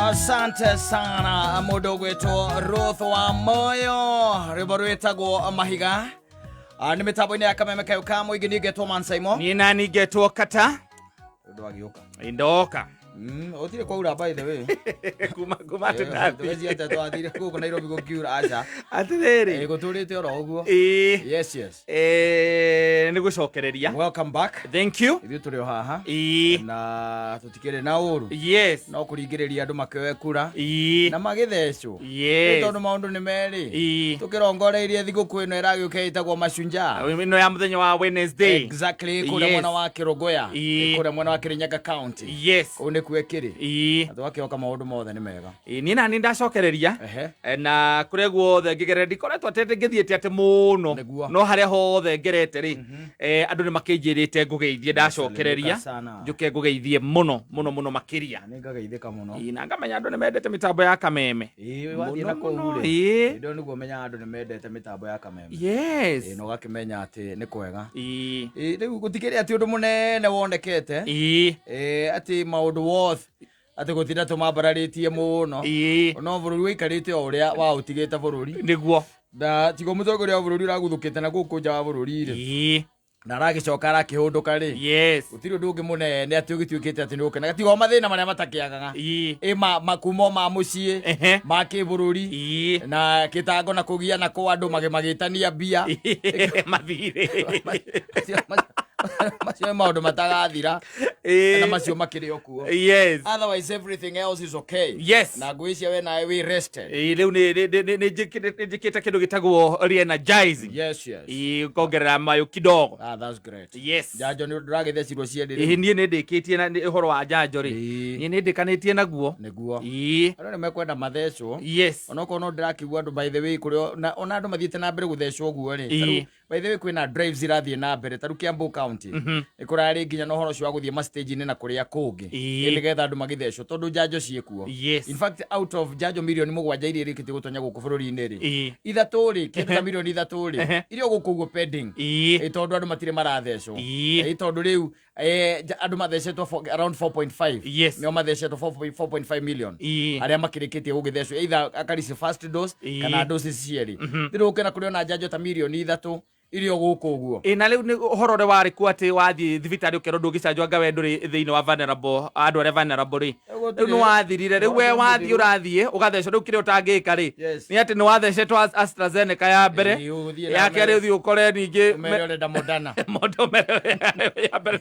Asante sana mũndũ gwĩtwo Ruth wa Moyo rwĩmbo rwĩtagwo Mahiga. Nĩ mĩtambo-inĩ ya kameme kayo ka mũingĩ niĩ ngetwo Mansaimo. Niĩ nani ngetwo Kata. Ndũ agĩũka. Ndoka. Otire kwaura by the way. Kuma tũtathi. Twezi ata twathire gũkũ Nairobi gũkiura aca. Atĩrĩrĩ. Gũtũrĩte oro ũguo. Yes. Nĩ gũcokereria. Welcome back. Thank you. Ithuĩ tũrĩ o haha. Na tũtikĩrĩ na ũru. Yes. No kũringĩrĩria andũ makĩoe kura. Na magĩthecwo. Yes. Tondũ maũndũ nĩ merĩ. Tũkĩrongoreirie thigũkũ ĩno ĩragĩũka ĩtagwo Mashujaa. Ĩno ya mũthenya wa Wednesday. Exactly. Kũrĩa mwena wa Kĩrũngũya. Kũrĩa mwena wa Kirinyaga County. Yes. Kwekĩrĩ twakĩoka maũndũ mothe nĩ mega. Niĩ nani ndacokereria na kũrĩa guothe ngĩgerera ndikoretwo atĩ ngĩthiĩte atĩ mũno no harĩa hothe ngerete rĩ andũ nĩ makĩnjĩrĩte ngũgeithie ndacokereria njũke ngũgeithie mũno makĩria. Nĩ ngageithĩka mũno na ngamenya andũ nĩ mendete mĩtambo ya kameme. Wathiĩ na kũu rĩ ndio nĩguo menya andũ nĩ mendete mĩtambo ya kameme. Yes. No gakĩmenya atĩ nĩ kwega. Rĩu gũtikĩrĩ atĩ ũndũ mũnene wonekete atĩ maũndũ ati gũtinda tũmambararĩtie mũno no bũrũri wĩikarĩte o ũrĩa wa ũtigĩte bũrũri nĩguo na tigo mũtongoria wa bũrũri ũraguthũkĩte na gũkũ nja wa bũrũri rĩ na aragĩcoka arakĩhũndũka rĩ gũtirĩ ũndũ ũngĩ mũnene atĩ ũgĩtuĩkĩte atĩ nĩ ũkena gatigo mathĩna marĩa matakĩagaga makumo ma mũciĩ ma kĩbũrũri na gĩtango na kũgia na kwa andũ magĩtania mbia mathirĩ macio maũndũ matagathira na macio makĩrĩ o kuo. Otherwise everything else is okay. Na ngwĩcia we nawe wĩ rested. Rĩu nĩ njĩkĩte kĩndũ gĩtagwo re-energizing. Kongerera mayũ kidogo. That's great. Njanjo nĩ ndĩragĩthecirwo ciendĩ. Niĩ nĩ ndĩkĩtie na ũhoro wa njanjo rĩ. Niĩ nĩ ndĩkanĩtie naguo. Andũ nĩ mekwenda mathecwo. Onokorwo no ndĩrakĩigua andũ by the way kũrĩa ona andũ mathiĩte na mbere gũthecwo ũguo rĩ. By the way kwĩna drives irathiĩ na mbere tarũ Kiambu County. Nĩkũrarĩ nginya no horo cio wa gũthiĩ ma stage-inĩ na kũrĩa kũngĩ nĩgetha andũ magĩthecwo tondũ njanjo ciĩkuo. In fact out of njanjo milioni 7 iria irĩkĩtie gũtonya gũkũ bũrũri-inĩ rĩ ithatũ rĩ kĩndũ ta milioni ithatũ rĩ irio gũkũ ũguo pending tondũ andũ matirĩ marathecwo tondũ rĩu andũ mathecetwo around 4.5 nĩo mathecetwo 4.5 million arĩa makĩrĩkĩtie gũgĩthecwo either akarici first dose kana dose cierĩ rĩu ũkena kũrĩ ona njanjo ta milioni ithatũ irio gũkũ ũguo. Na rĩu nĩ ũhoro ũrĩa warĩ kuo atĩ wathiĩ thibitarĩ ũkerwo ndũngĩcanjwo anga we ndũrĩ thĩinĩ wa vulnerable andũ arĩa vulnerable rĩ rĩu nĩ wathirire rĩu we wathiĩ ũrathiĩ ũgathecwo rĩu kĩrĩa ũtangĩka rĩ nĩ atĩ nĩ wathecetwo AstraZeneca ya mbere ya kerĩ ũthiĩ ũkore ningĩ ũrenda Moderna ya mbere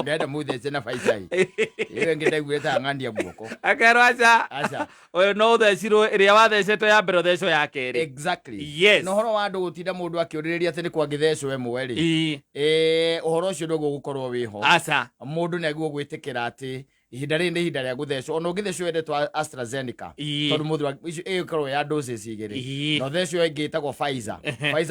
ndenda mũthece na Pfizer ĩyo ĩngĩ ndaiguire ta ng'andia guoko akerwo aca ũyũ no ũthecirwo ĩrĩa wathecetwo ya mbere ũthecwo ya kerĩ. Exactly. No horo wa andũ gũtinda mũndũ akĩũrĩrĩria atĩ nĩ kwangĩthecwo ĩmwe rĩ ũhoro ũcio ndũguo gũkorwo wĩho. Mũndũ nĩ aguo gwĩtĩkĩra atĩ ihinda rĩrĩ nĩ ihinda rĩa gũthecwo ona ũngĩthecwo wendetwo AstraZeneca tondũ mũndũ ĩkorwo ya doses igĩrĩ na ũthecwo ĩngĩ ĩtagwo Pfizer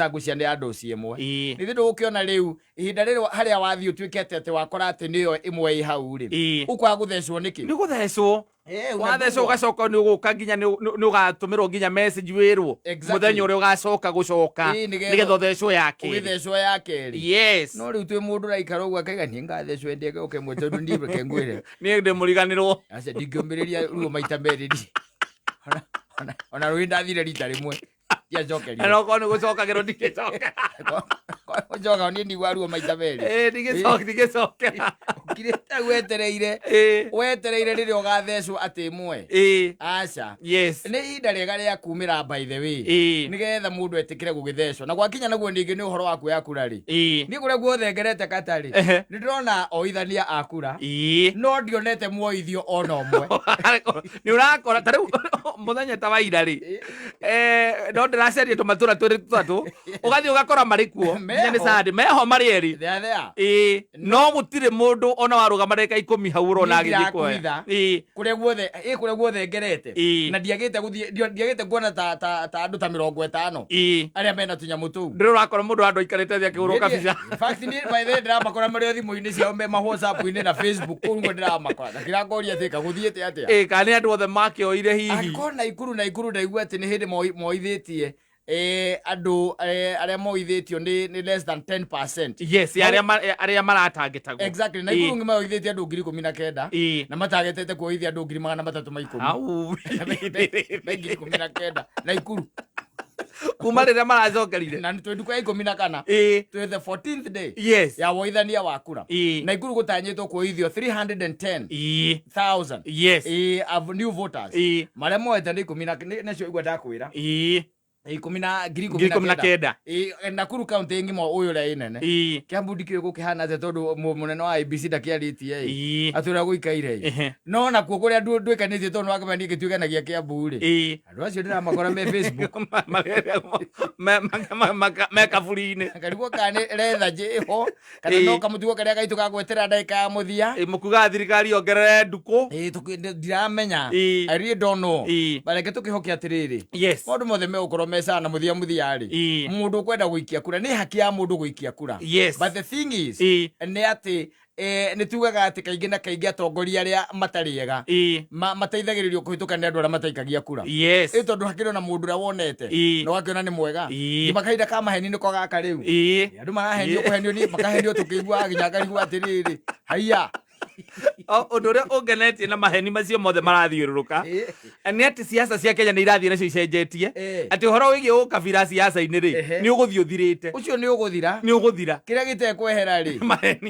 ngũcia nĩ ya dose ĩmwe nĩ thĩ ndũgũkĩona rĩu ihinda rĩrĩ harĩa wathiĩ ũtuĩkĩte atĩ wakora atĩ nĩyo ĩmwe ĩ hau rĩ ũkwaga gũthecwo nĩkĩ nĩ gũthecwo wathecwo ũgacoka nĩ ũgũka nginya nĩ ũgatũmĩrwo nginya message wĩrwo mũthenya ũrĩa ũgacoka gũcoka nĩgetha ũthecwo ya kerĩ ũgĩthecwo ya kerĩ. No rĩu twĩ mũndũ ũraikara ũguo akaiga niĩ ngathecwo ndĩage ũke mwe tondũ ndĩreke ngwĩre niĩ ndĩmũriganĩrwo aca ndingĩũmĩrĩria ruo maita merĩ ona rũĩ ndathire rita rĩmwe ndiacokerio na okorwo nĩ gũcokagĩrwo ndingĩcoka gũcoka niĩ ndigua ruo maita merĩ ndingĩcokera ukirĩte wetereire rĩrĩa ũgathecwo atĩ ĩmwe aca nĩ ihinda rĩega rĩa kumĩra by the way nĩgetha mũndũ etĩkĩre gũgĩthecwo na gwakinya naguo ningĩ nĩ ũhoro wa kuoya kura rĩ niĩ kũrĩa guothe ngerete Katarĩ nĩ ndĩrona oithania a kura no ndionete muoithio ona ũmwe. Nĩ ũrakora ta rĩu mũthenya ta wa ira rĩ no ndĩraceria tũmatũra twĩrĩ tũtatũ ũgathiĩ ũgakora marĩ kuo nginya nĩ Sunday meho marĩ erĩ no gũtirĩ mũndũ ona warũgama ndagĩka 10 hau ũrona agĩthiĩ kuoya kũrĩa guothe ngerete na ndiagĩte kuona ta andũ ta 50 arĩa mena tũnyamũ tũu ndĩrĩ ũrakora mũndũ andũ aikarĩte thĩ akĩhũrwo kabica. In fact niĩ by the way ndĩramakora marĩ thimũ-inĩ ciao me ma WhatsApp-inĩ na Facebook kũu nĩguo ndĩramakora na kĩrangoria atĩ gũthiĩte atĩa kana nĩ andũ othe makĩoire hihi angĩkorwo na ikuru ndaigua atĩ nĩ hĩndĩ moithĩtie andũ arĩa moithĩtio nĩ less than 10%. Yes, arĩa maratangĩtagwo. Exactly. Na Ikuru ngĩ moithĩtie andũ 19,000 na matagetete kuoithia andũ 310,000. Au. 19,000 na Ikuru. Kuma rĩrĩa maracokerire. Na twĩ ndukũ ya 14. Twĩ the 14th day. Yes. Ya woithania wa kura. Na Ikuru gũtanyĩtwo kuoithio 310,000. Yes. Of new voters. Marĩa moete nĩ 10 nacio igua ndakwĩra. 19,000. Nakuru county ngima ũyũ ũrĩa ĩnene. Kiambu ndikĩrĩ gũkĩhana atĩ tondũ mũnene wa IBC ndakĩarĩtie atũra gũikaire. No nakuo kũrĩa ndwĩkanĩtie tondũ wakĩmani gĩtuĩkanagia Kiambu rĩ. Andũ acio ndĩramakora me Facebook. Me kaburi-inĩ. Karigwo kana retha njĩho kana no kamũtugo karĩa gaitũ gagwetera ndagĩka ya mũthia. Mũkuga thirikari ongerere ndukũ. Ndiramenya. I really don't know. Bareke tũkĩhokia atĩrĩrĩ. Yes. Maũndũ mothe megũkorwo na muthia rĩ mundu kwenda guikia kura ni haki ya mundu guikia kura. Yes. But the thing is ni ati nĩ tugaga ati kaingĩ na kaingĩ atongoria arĩa matarĩ ega mateithagĩrĩrio kũhĩtũka nĩ andũ arĩa mataikagia kura. Yes. Tondũ hakĩrĩ na mũndũ ũrĩa wonete na wakĩona nĩ mwega makahinda ka maheni nĩko gaka rĩu andũ marahenio kũhenio ni makahenio tũkĩigua nginya ngarigwo atĩrĩrĩ haiya ũndũ ũrĩa ũngenetie na maheni macio mothe marathiũrũrũka nĩ atĩ siasa cia Kenya nĩ irathiĩ nacio icenjetie atĩ ũhoro wĩgiĩ ũkabira siasa-inĩ rĩ nĩ ũgũthiĩ ũthirĩte. Ũcio nĩ ũgũthira kĩrĩa gĩtekwehera rĩ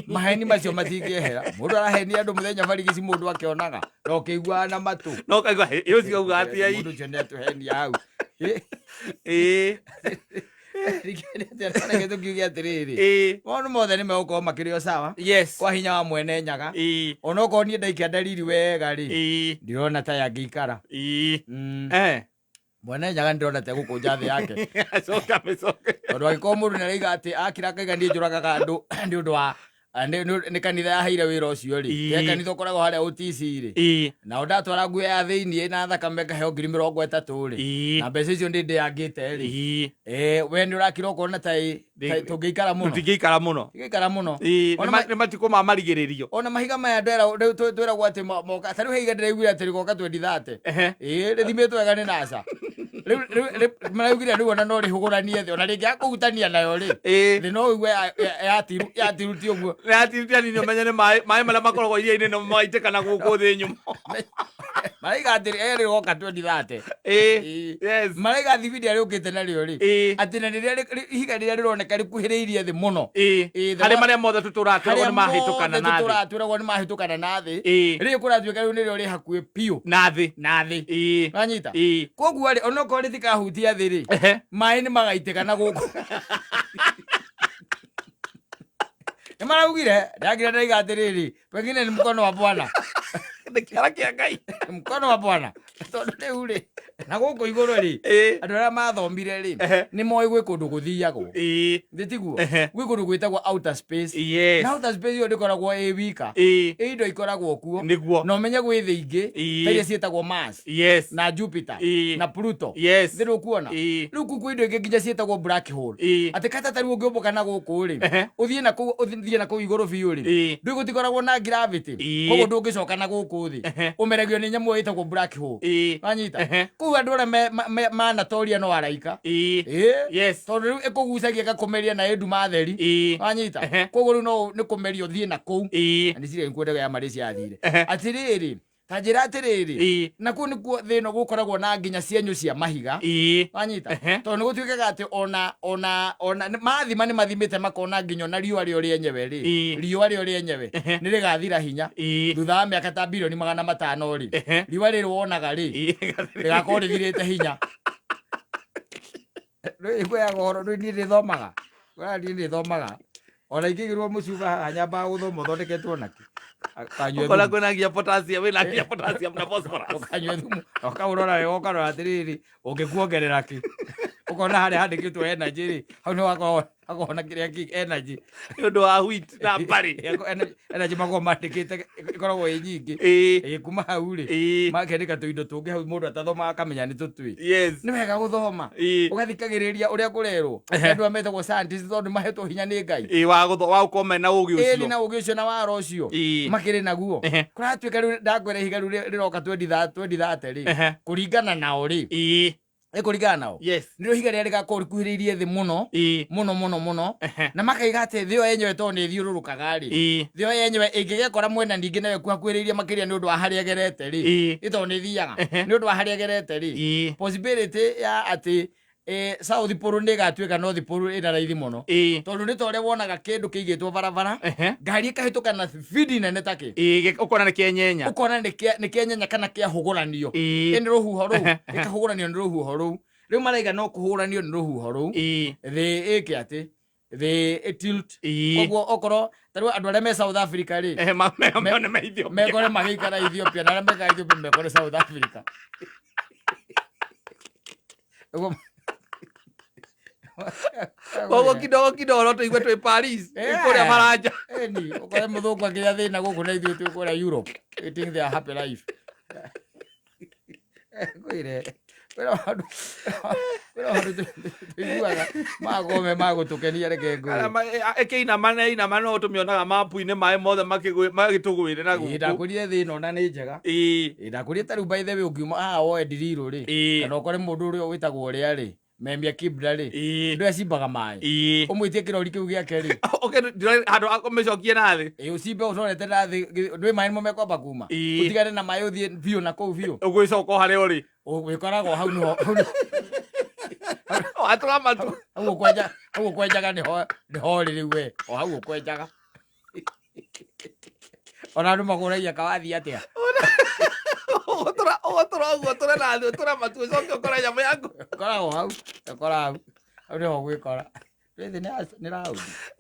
maheni macio matingĩehera. Mũndũ arahenia andũ mũthenya barigici mũndũ akĩonaga no kĩiguaga na matũ no kaigua ũcio auga atĩa mũndũ ũcio nĩ atũhenia hau tukiuge atĩrĩrĩ maũndũ mothe nĩ megũkorwo makĩrĩ o sawa. Yes. Kwa hinya wa mwene nyaga onokorwo niĩ ndaikia ndariri wega rĩ ndirona ta yangĩikara. Mwene nyaga ndirona ta gũkũnja thĩ yake tondũ agĩkorwo mũndũ nĩ araiga atĩ akira akaiga niĩ njũragaga andũ nĩ ũndũ wa nĩ kanitha yaheire wĩra ũcio rĩ kanitha ũkoragwo harĩa OTC rĩ nao ndatwara nguo ya thĩiniĩ na thakame ngaheo 30,000 rĩ na mbeca icio ndĩangĩte rĩ we nĩ ũrakira ũkona ta tũngĩikara mũno nĩ matikũ ma marigĩrĩrio. Ona mahiga maya twĩragwo atĩ moka ta rĩu he iga ndĩraiguire atĩ rĩgoka 2030 rĩthimĩtwo wega nĩ NASA maraugire rĩu ona no rĩhũgũranie thĩ ona rĩngĩ akũhutania nayo rĩ thĩ no ũigue yatiruti ũguo yatiruti anini ũmenye nĩ maĩ marĩa makoragwo iria-inĩ no maitĩkana gũkũ thĩ nyuma maraiga atĩ rĩgoka 2030 maraiga thibindi arĩa ũkĩte narĩo rĩ atĩ na rĩrĩa ihiga rĩrĩa rĩroneka rĩkuhĩrĩirie thĩ mũno harĩ marĩa mothe tũtũratwĩragwo nĩ mahĩtũkana na thĩ rĩrĩ kũratuĩka rĩu nĩrĩo rĩ hakuhĩ piũ na thĩ wanyita koguo rĩ onokorwo rĩtikahutia thĩ rĩ maĩ nĩ magaitĩka na gũkũ nĩ maraugire ndagire ndaiga atĩrĩrĩ pengine nĩ mkono wa Bwana kĩara kĩa Ngai mkono wa Bwana tondũ rĩu rĩ na gũkũ igũrũ rĩ andũ arĩa mathomire rĩ nĩ moĩ gwĩ kũndũ gũthiagwo ndĩtiguo gwĩ kũndũ gwĩtagwo outer space na outer space ĩyo ndĩkoragwo ĩ wika indo ikoragwo kuo na ũmenye gwĩ thĩ ingĩ ta iria ciĩtagwo Mars na Jupiter na Pluto thĩrĩ ũkuona rĩu kuku indo ingĩ nginya ciĩtagwo black hole atĩ kata ta rĩu ũngĩũmbũka na gũkũ rĩ ũthiĩ na kũu igũrũ biũ rĩ ndũĩ gũtikoragwo na gravity koguo ndũngĩcoka na gũkũ thĩ ũmeregio nĩ nyamũ ĩtagwo black hole wanyita kũu andũ arĩa manatoria no araika tondũ rĩu ĩkũgucagia ĩgakũmeria na ĩnduma theri wanyita koguo rĩu no nĩ kũmeria ũthiĩ na kũu na nĩcirĩa nĩkuo ya marĩ ciathire atĩrĩrĩ ta njĩra atĩrĩrĩ na kũu nĩkuo thĩ ĩno gũkoragwo na nginya cienyũ cia mahiga wanyita tondũ nĩ gũtuĩkaga atĩ ona mathima nĩ mathimĩte makona nginya ona riũa rĩo rĩenyewe rĩ riũa rĩo rĩenyewe nĩ rĩgathira hinya thutha wa mĩaka ta bilioni 500 rĩ riũa rĩrĩ wonaga rĩ rĩgakorwo rĩthirĩte hinya rĩkũyaga ũhoro niĩ ndĩthomaga ona ingĩgĩrwo mũcuba nyambaga gũthoma ũthondeketwo naki Okola kuna ngia potassium, wĩna ngia potassium na phosphorus. Ũkanyua thumu, ũkaũrora wega ũkarora atĩrĩrĩ, ũngĩkuongerera kĩ. Ũkona harĩa handĩkĩtwo energy rĩ, hau nĩ hakorwo na kĩrĩa kĩ energy. Nĩ ũndũ wa wheat na mbari. Energy makorwo mandĩkĩte ĩkoragwo ĩ nyingĩ. Kuma hau rĩ, makendĩka tũindo tũngĩ hau mũndũ atathomaga akamenya nĩ tũtui. Nĩ wega gũthoma. Ũgathikagĩrĩria ũrĩa kũrerwo. Andũ ametagwo scientists tondũ mahetwo hinya nĩ Ngai. Wa gũkorwo mena ũũgĩ ũcio. Na ũũgĩ ũcio na waro ũcio. Makĩrĩ naguo. Kũratuĩka rĩu ndakwĩra ihiga rĩu rĩroka 2030 rĩ, kũringana nao rĩ. ĩkũringana nao nĩrĩo ihiga rĩrĩa rĩgakorwo rĩkuhĩrĩirie thĩ mũno na makaiga atĩ thĩ ĩyo yenyewe tondũ nĩ ĩthiũrũrũkaga rĩ thĩ ĩyo yenyewe ĩngĩgekora mwena ningĩ nayo hakuhĩrĩirie makĩria nĩ ũndũ wa harĩa ĩgerete rĩ tondũ nĩ ĩthiaga nĩ ũndũ wa harĩa ĩgerete rĩ possibility ya atĩ South Pole nĩ ĩgatuĩka North Pole ĩna raithi mũno tondũ nĩ ta ũrĩa wonaga kĩndũ kĩigĩtwo barabara ngari ĩkahĩtũka na speed nene takĩ ũkona nĩ kĩenyenya ũkona nĩ kĩenyenya kana kĩahũgũranio nĩ rũhuho rũu ĩkahũgũranio nĩ rũhuho rũu rĩu maraiga no kũhũranio nĩ rũhuho rũu thĩ ĩke atĩ thĩ tilt koguo okorwo tarĩu andũ arĩa me South Africa rĩ mekore magĩikara Ethiopia na arĩa mekaga Ethiopia mekore South Africa koguo kidogo no tũigue twĩ Paris kũrĩa Faranja eni ũkore mũthũngũ akĩrĩa thĩna gũkũ na ithuĩ twĩ kũrĩa Europe eating their happy life kwĩre tũiguaga magome magũtũkenia reke ngũĩ ĩkĩinama no tũmĩonaga mapu-inĩ maĩ mothe magĩtũgwĩre na gũkũ ndakũrire thĩ ĩno na nĩ njega ndakũrire tarĩu by the way ũngiuma haha woe Ndirirũ rĩ kana ũkore mũndũ ũrĩa wĩtagwo ũrĩa rĩ Memia Kibra rĩ ndũ acimbaga maĩ ũmwĩtie kĩrori kĩu gĩake rĩ handũ akũmĩcokie na thĩ ũcimbe ũcorete na thĩ ndũĩ maĩ nĩmo mekwamba kuma ũtigane na maĩ ũthiĩ biũ na kũu biũ ũgwĩcoka o harĩa ũrĩ wĩkoragwo hau nĩho watũra matu hau ũkwenjaga nĩho rĩ rĩu we o hau ũkwenjaga ona andũ magũragia kawathiĩ atĩa ũgũtũra ũguo tũre na thĩ ũtũre matu ũcoke ũkora nyamũ yaku ũkoragwo hau hau nĩho gwĩkora nĩ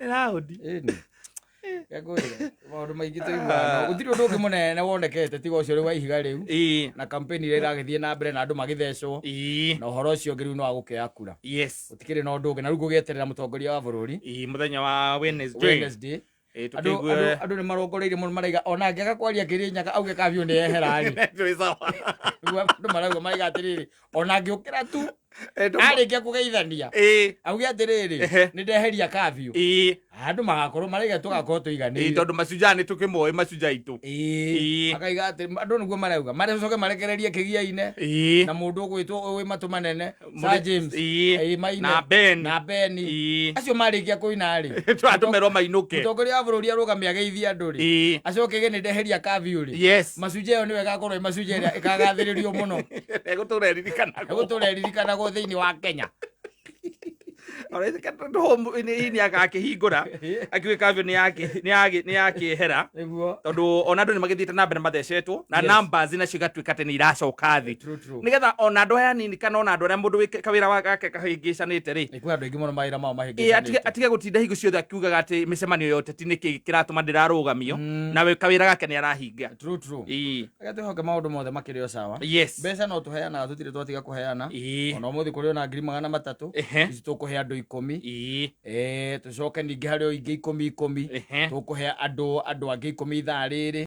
raundi ĩni ngũĩre maũndũ maingĩ tũiguaga gũtirĩ ũndũ ũngĩ mũnene wonekete tiga ũcio rĩu wa ihiga rĩu na kampeni ĩrĩa ĩragĩthiĩ na mbere na andũ magĩthecwo na ũhoro ũcio ũngĩ rĩu no agũkea kura gũtikĩrĩ na ũndũ ũngĩ na rĩu gũgĩeterera mũtongoria wa bũrũri mũthenya wa Wednesday andũ nĩ marongoreirie mũno maraiga ona angĩaga kwaria Kĩrĩnyaga auge kabiũ nĩ ehera andũ marauga maraiga atĩrĩrĩ ona angĩũkĩra tu arĩkia kũgeithania auge atĩrĩrĩ nĩ ndeheria kabiũ andũ magakorwo maraiga tũgakorwo tũiganĩire tondũ macunjaa nĩ tũkĩmoĩ macunjaa itũ akaiga atĩ andũ nĩguo marauga macoke marekererie kĩgia-inĩ na mũndũ ũgwĩtwo wĩ matũ manene Sir James na Ben acio marĩkia kũina rĩ tũratũmerwo mainũke mũtongoria wa bũrũri arũgame ageithie andũ rĩ acokege nĩ ndeheria kabiũ rĩ macunjaa ĩyo nĩwe ĩgakorwo ĩ macunjaa ĩrĩa ĩkagathĩrĩrio mũno egũtũra ĩririkanagwo thĩinĩ wa Kenya nĩ agakĩhingũra akiuge kabiũ nĩ yakĩehera tondũ ona andũ nĩ magĩthiĩte na mbere mathecetwo na numbers nacio igatuĩka atĩ nĩ iracoka thĩ nĩgetha ona andũ aya nini kana ona andũ arĩa mũndũ kawĩra wake kahĩngĩcanĩte rĩ atige gũtinda hingo ciothe akiugaga atĩ mĩcemanio ya ũteti nĩkĩ kĩratũma ndĩrarũgamio na kawĩra gake nĩ arahinga twĩhoke maũndũ mothe makĩrĩ o sawa mbeca no tũheanaga tũtirĩ twatiga kũheana ona ũmũthĩ kũrĩ ona 300,000 ici tũkũhe andũ 10 tũcoke ningĩ harĩ o ingĩ 10 tũkũhe andũ angĩ 10 ithaa rĩrĩ